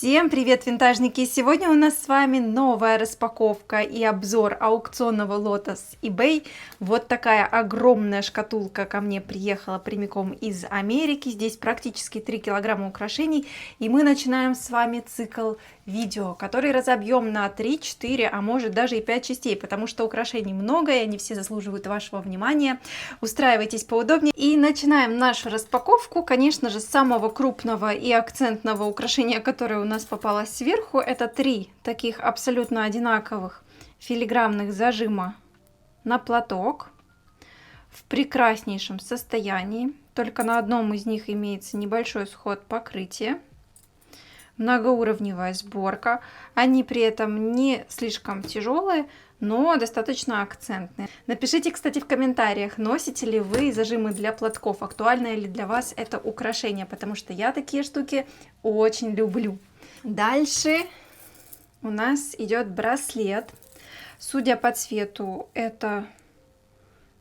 Всем привет, винтажники! Сегодня у нас с вами новая распаковка и обзор аукционного лота с eBay. Вот такая огромная шкатулка ко мне приехала прямиком из Америки. Здесь практически 3 килограмма украшений. И мы начинаем с вами цикл видео, который разобьем на 3, 4, а может даже и 5 частей, потому что украшений много, и они все заслуживают вашего внимания. Устраивайтесь поудобнее. И начинаем нашу распаковку, конечно же, с самого крупного и акцентного украшения, которое у нас попалось сверху. Это 3 таких абсолютно одинаковых филигранных зажима на платок в прекраснейшем состоянии. Только на одном из них имеется небольшой сход покрытия. Многоуровневая сборка. Они при этом не слишком тяжелые, но достаточно акцентные. Напишите, кстати, в комментариях, носите ли вы зажимы для платков, актуально ли для вас это украшение, потому что я такие штуки очень люблю. Дальше у нас идет браслет. Судя по цвету, это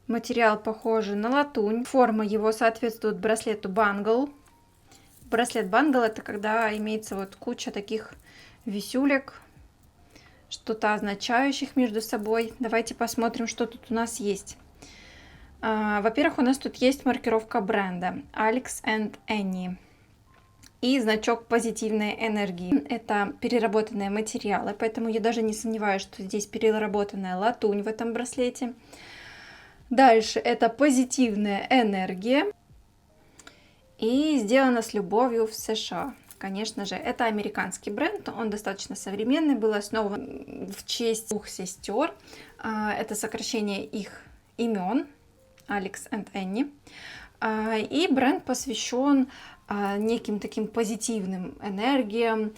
материал похожий на латунь. Форма его соответствует браслету бангл. Браслет бангл — это когда имеется вот куча таких висюлек, что-то означающих между собой. Давайте посмотрим, что тут у нас есть. Во-первых, у нас тут есть маркировка бренда Alex & Ani и значок позитивной энергии. Это переработанные материалы, поэтому я даже не сомневаюсь, что здесь переработанная латунь в этом браслете. Дальше это позитивная энергия. И сделано с любовью в США. Конечно же, это американский бренд, он достаточно современный, был основан в честь 2 сестер. Это сокращение их имен, Alex & Ani. И бренд посвящен неким таким позитивным энергиям,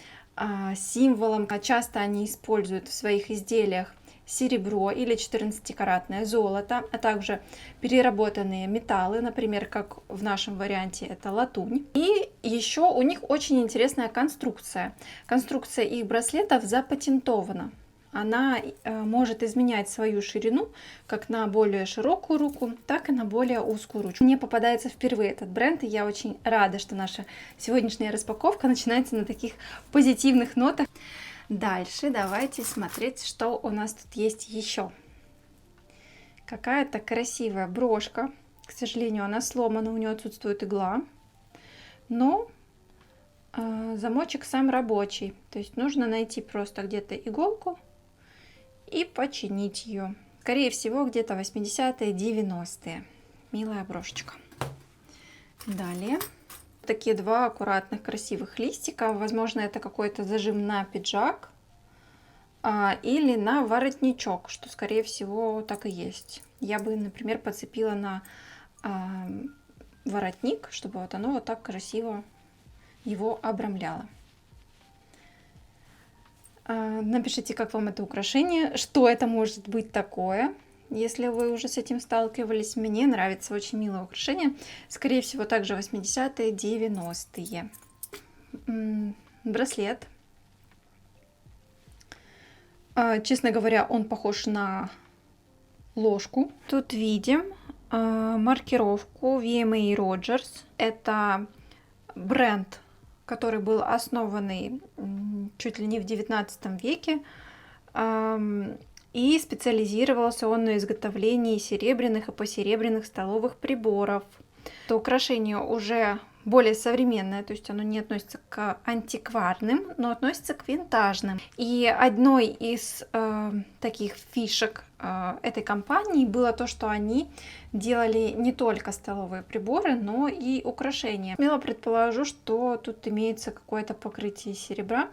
символам. Часто они используют в своих изделиях серебро или 14-каратное золото, а также переработанные металлы, например, как в нашем варианте это латунь. И еще у них очень интересная конструкция. Конструкция их браслетов запатентована. Она может изменять свою ширину как на более широкую руку, так и на более узкую ручку. Мне попадается впервые этот бренд, и я очень рада, что наша сегодняшняя распаковка начинается на таких позитивных нотах. Дальше давайте смотреть, что у нас тут есть еще. Какая-то красивая брошка. К сожалению, она сломана, у нее отсутствует игла. Но замочек сам рабочий. То есть нужно найти просто где-то иголку и починить ее. Скорее всего, где-то 80-е, 90-е. Милая брошечка. Далее. Такие 2 аккуратных красивых листика. Возможно, это какой-то зажим на пиджак или на воротничок, что скорее всего так и есть. Я бы, например, подцепила на воротник, чтобы вот оно вот так красиво его обрамляло. Напишите, как вам это украшение, что это может быть такое. Если вы уже с этим сталкивались, мне нравится, очень милое украшение. Скорее всего, также 80-е, 90-е. Браслет. Честно говоря, он похож на ложку. Тут видим маркировку VMA Rogers. Это бренд, который был основанный чуть ли не в 19 веке. И специализировался он на изготовлении серебряных и посеребряных столовых приборов. Это украшение уже более современное, то есть оно не относится к антикварным, но относится к винтажным. И одной из таких фишек этой компании было то, что они делали не только столовые приборы, но и украшения. Смело предположу, что тут имеется какое-то покрытие серебра.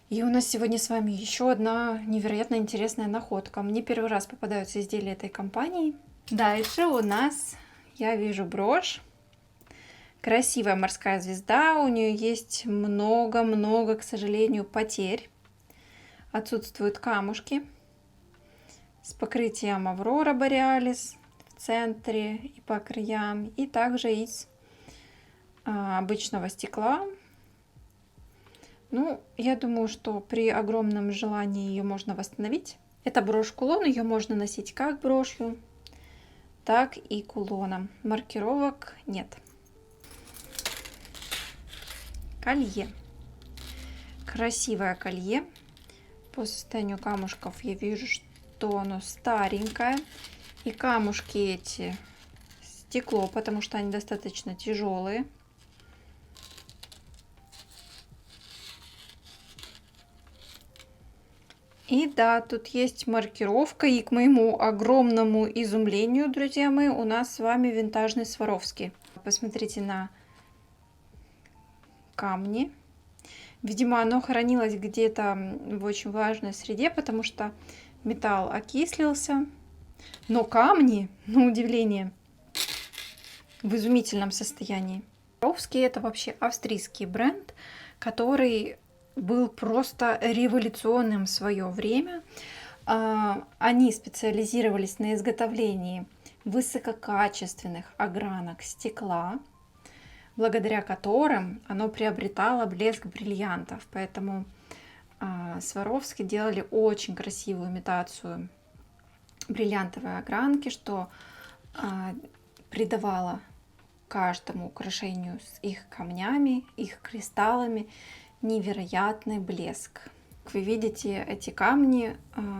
И у нас сегодня с вами еще одна невероятно интересная находка. Мне первый раз попадаются изделия этой компании. Дальше у нас, я вижу, брошь. Красивая морская звезда. У нее есть много-много, к сожалению, потерь. Отсутствуют камушки. С покрытием Аврора Бореалис в центре и по краям. И также из обычного стекла. Ну, я думаю, что при огромном желании ее можно восстановить. Это брошь-кулон, ее можно носить как брошью, так и кулоном. Маркировок нет. колье. Красивое колье. По состоянию камушков я вижу, что оно старенькое. И камушки эти стекло, потому что они достаточно тяжелые. И да, тут есть маркировка, и к моему огромному изумлению, друзья мои, у нас с вами винтажный Сваровский. Посмотрите на камни. Видимо, оно хранилось где-то в очень влажной среде, потому что металл окислился. Но камни, на удивление, в изумительном состоянии. Сваровский — это вообще австрийский бренд, который был просто революционным в свое время. Они специализировались на изготовлении высококачественных огранок стекла, благодаря которым оно приобретало блеск бриллиантов. Поэтому Сваровски делали очень красивую имитацию бриллиантовой огранки, что придавало каждому украшению с их камнями, их кристаллами невероятный блеск. Как вы видите, эти камни,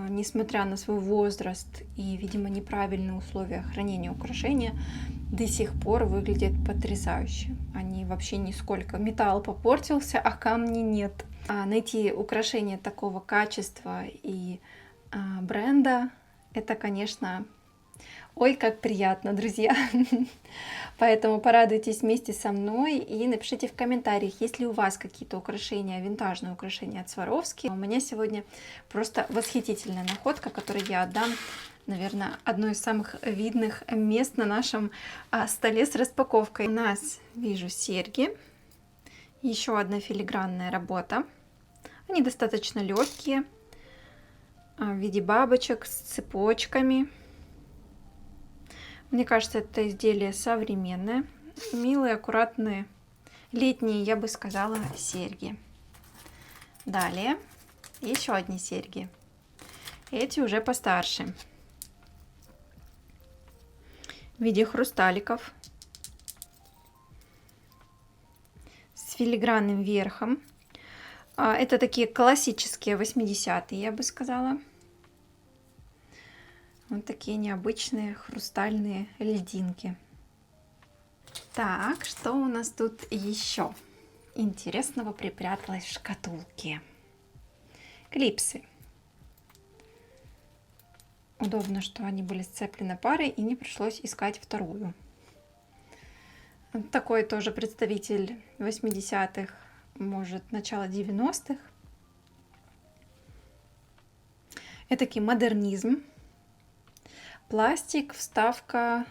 несмотря на свой возраст и, видимо, неправильные условия хранения украшения, до сих пор выглядят потрясающе. Они вообще нисколько. Металл попортился, а камни нет. Найти украшения такого качества и бренда — это, конечно, ой, как приятно, друзья. Поэтому порадуйтесь вместе со мной и напишите в комментариях, есть ли у вас какие-то украшения, винтажные украшения от Сваровски. У меня сегодня просто восхитительная находка, которую я отдам, наверное, одно из самых видных мест на нашем столе с распаковкой. У нас, вижу, серьги. Еще одна филигранная работа. Они достаточно легкие, в виде бабочек с цепочками. Мне кажется, это изделие современное. Милые, аккуратные, летние, я бы сказала, серьги. Далее еще одни серьги. Эти уже постарше. В виде хрусталиков. С филигранным верхом. Это такие классические 80-е, я бы сказала. Вот такие необычные хрустальные льдинки. Так, что у нас тут еще интересного припряталось в шкатулке? Клипсы. Удобно, что они были сцеплены парой и не пришлось искать вторую. Такой тоже представитель 80-х, может, начало 90-х. Этакий модернизм. Пластик, вставка,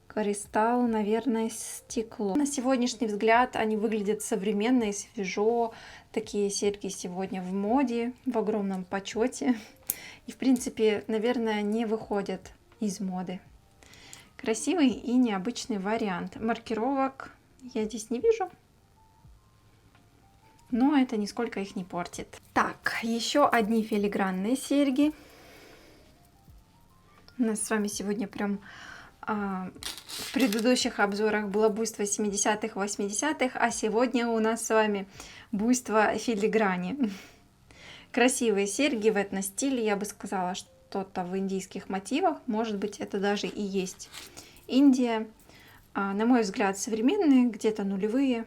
кристалл, наверное, стекло. На сегодняшний взгляд они выглядят современно и свежо. Такие серьги сегодня в моде, в огромном почете. И, в принципе, наверное, не выходят из моды. Красивый и необычный вариант. Маркировок я здесь не вижу, но это нисколько их не портит. Так, еще одни филигранные серьги. У нас с вами сегодня прям в предыдущих обзорах было буйство 70-х, 80-х, а сегодня у нас с вами буйство филиграни. Красивые серьги в этностиле, я бы сказала, что-то в индийских мотивах. Может быть, это даже и есть Индия. На мой взгляд, современные, где-то нулевые.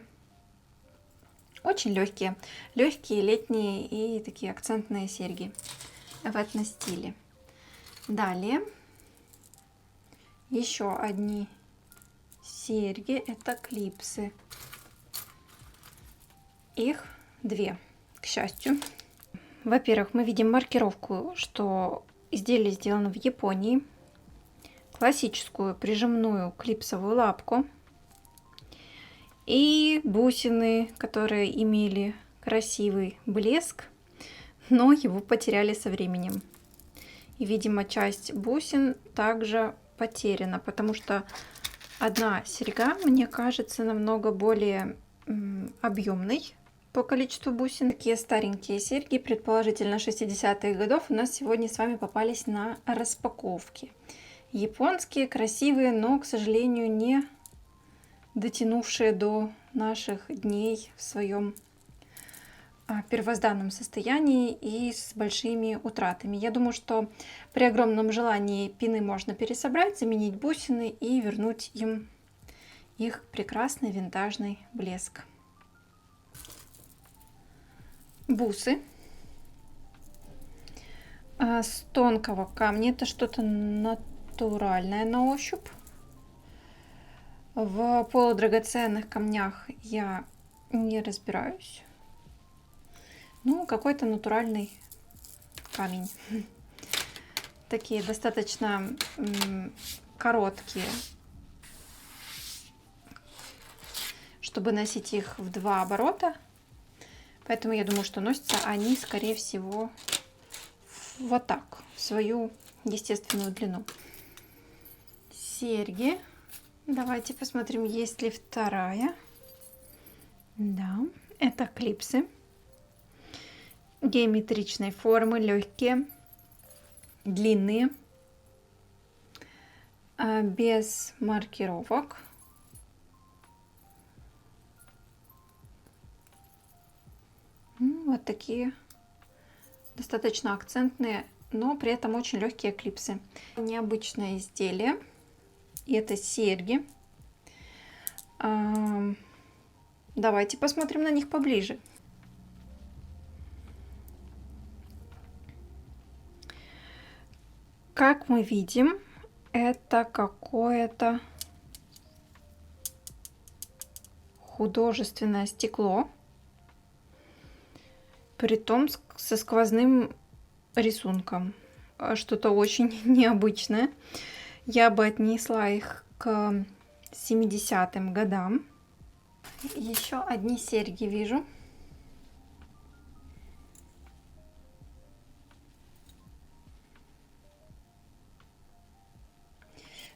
Очень легкие. Легкие, летние и такие акцентные серьги в этностиле. Далее. Еще одни серьги, это клипсы. Их две, к счастью. Во-первых, мы видим маркировку, что изделие сделано в Японии. Классическую прижимную клипсовую лапку. И бусины, которые имели красивый блеск, но его потеряли со временем. И, видимо, часть бусин также потеряна, потому что одна серьга, мне кажется, намного более объемной по количеству бусин. Такие старенькие серьги, предположительно 60-х годов, у нас сегодня с вами попались на распаковке. Японские, красивые, но, к сожалению, не дотянувшие до наших дней в своем первозданном состоянии и с большими утратами. Я думаю, что при огромном желании пины можно пересобрать, заменить бусины и вернуть им их прекрасный винтажный блеск. Бусы с тонкого камня. Это что-то натуральное на ощупь. В полудрагоценных камнях я не разбираюсь. Ну, какой-то натуральный камень. Такие достаточно короткие, чтобы носить их в 2 оборота. Поэтому я думаю, что носятся они, скорее всего, вот так, в свою естественную длину. Серьги. Давайте посмотрим, есть ли вторая. Да, это клипсы. Геометричной формы, легкие, длинные, без маркировок. Вот такие достаточно акцентные, но при этом очень легкие клипсы. Необычное изделие. И это серьги. Давайте посмотрим на них поближе. Как мы видим, это какое-то художественное стекло, притом со сквозным рисунком. Что-то очень необычное. Я бы отнесла их к 70-м годам. Еще одни серьги вижу.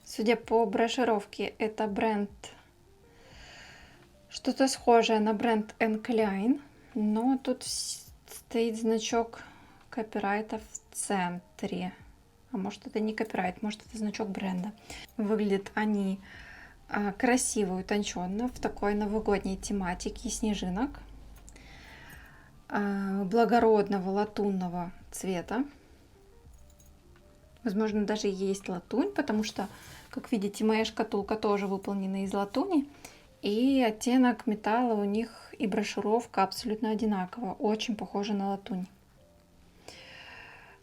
Судя по брошюровке, это бренд, что-то схожее на бренд Klein, но тут стоит значок копирайта в центре. А может, это не копирайт, может, это значок бренда. Выглядят они красиво, утонченно, в такой новогодней тематике снежинок, благородного латунного цвета. Возможно, даже есть латунь, потому что, как видите, моя шкатулка тоже выполнена из латуни. И оттенок металла у них и брошюровка абсолютно одинаково. Очень похожа на латунь.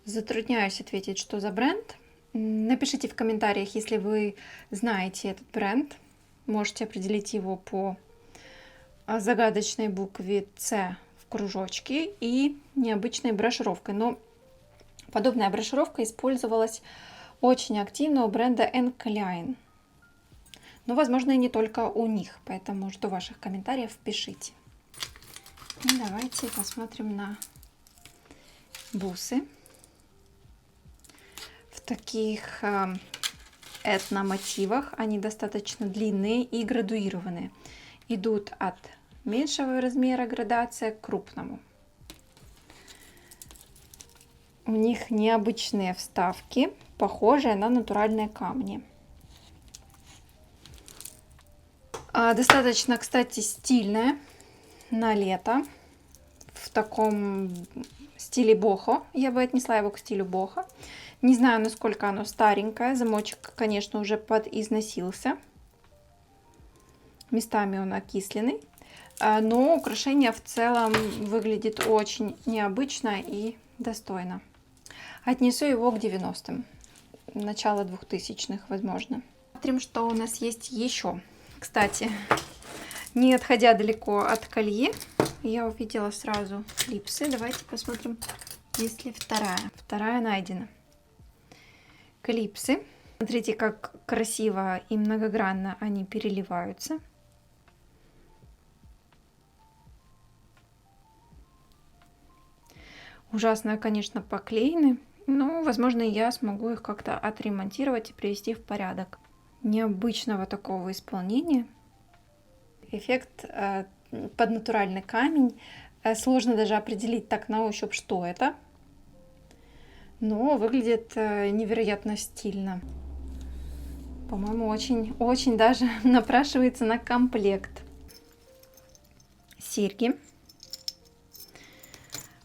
Затрудняюсь ответить, что за бренд. Напишите в комментариях, если вы знаете этот бренд. Можете определить его по загадочной букве С в кружочке и необычной брошюровкой. Но подобная брошюровка использовалась очень активно у бренда Klein. Но, возможно, и не только у них. Поэтому жду ваших комментариев, пишите. И давайте посмотрим на бусы. В таких этномотивах. Они достаточно длинные и градуированные. Идут от меньшего размера градация к крупному. У них необычные вставки, похожие на натуральные камни. Достаточно, кстати, стильная на лето. В таком стиле бохо. Я бы отнесла его к стилю бохо. Не знаю, насколько оно старенькое. Замочек, конечно, уже подизносился. Местами он окисленный. Но украшение в целом выглядит очень необычно и достойно. Отнесу его к 90-м. Начало 2000-х, возможно. Смотрим, что у нас есть еще. Кстати, не отходя далеко от колье, я увидела сразу клипсы. Давайте посмотрим, есть ли вторая. Вторая найдена. Клипсы. Смотрите, как красиво и многогранно они переливаются. Ужасно, конечно, поклеены, но, возможно, я смогу их как-то отремонтировать и привести в порядок. Необычного такого исполнения. Эффект под натуральный камень. Сложно даже определить так на ощупь, что это. Но выглядит невероятно стильно. По-моему, очень даже напрашивается на комплект. Серьги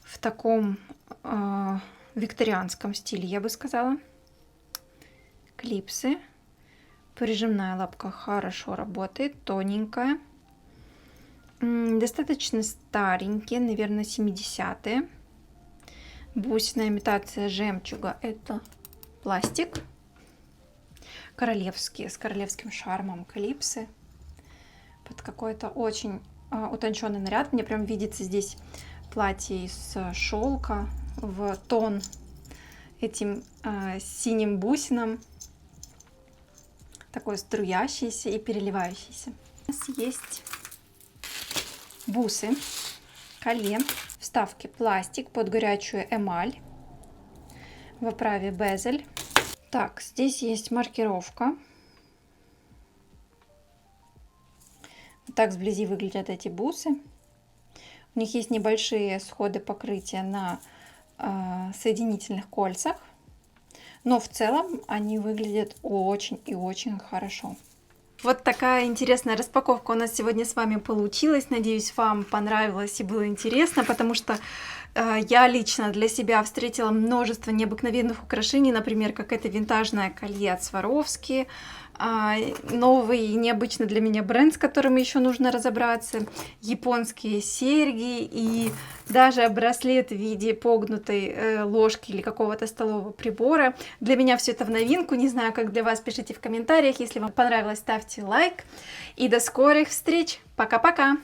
в таком викторианском стиле, я бы сказала. Клипсы. Прижимная лапка хорошо работает, тоненькая. Достаточно старенькие, наверное, 70-е. Бусиная имитация жемчуга. Это пластик. Королевские, с королевским шармом клипсы. Под какой-то очень утонченный наряд. Мне прям видится здесь платье из шелка в тон этим синим бусинам. Такой струящийся и переливающийся. У нас есть бусы, колье, вставки пластик под горячую эмаль в оправе безель. Так, здесь есть маркировка. Вот так сблизи выглядят эти бусы. У них есть небольшие сходы покрытия на соединительных кольцах, но в целом они выглядят очень и очень хорошо. Вот такая интересная распаковка у нас сегодня с вами получилась. Надеюсь, вам понравилось и было интересно, потому что я лично для себя встретила множество необыкновенных украшений, например, как это винтажное колье от Сваровски, новый и необычный для меня бренд, с которым еще нужно разобраться, японские серьги и даже браслет в виде погнутой ложки или какого-то столового прибора. Для меня все это в новинку, не знаю, как для вас, пишите в комментариях. Если вам понравилось, ставьте лайк. И до скорых встреч. Пока-пока!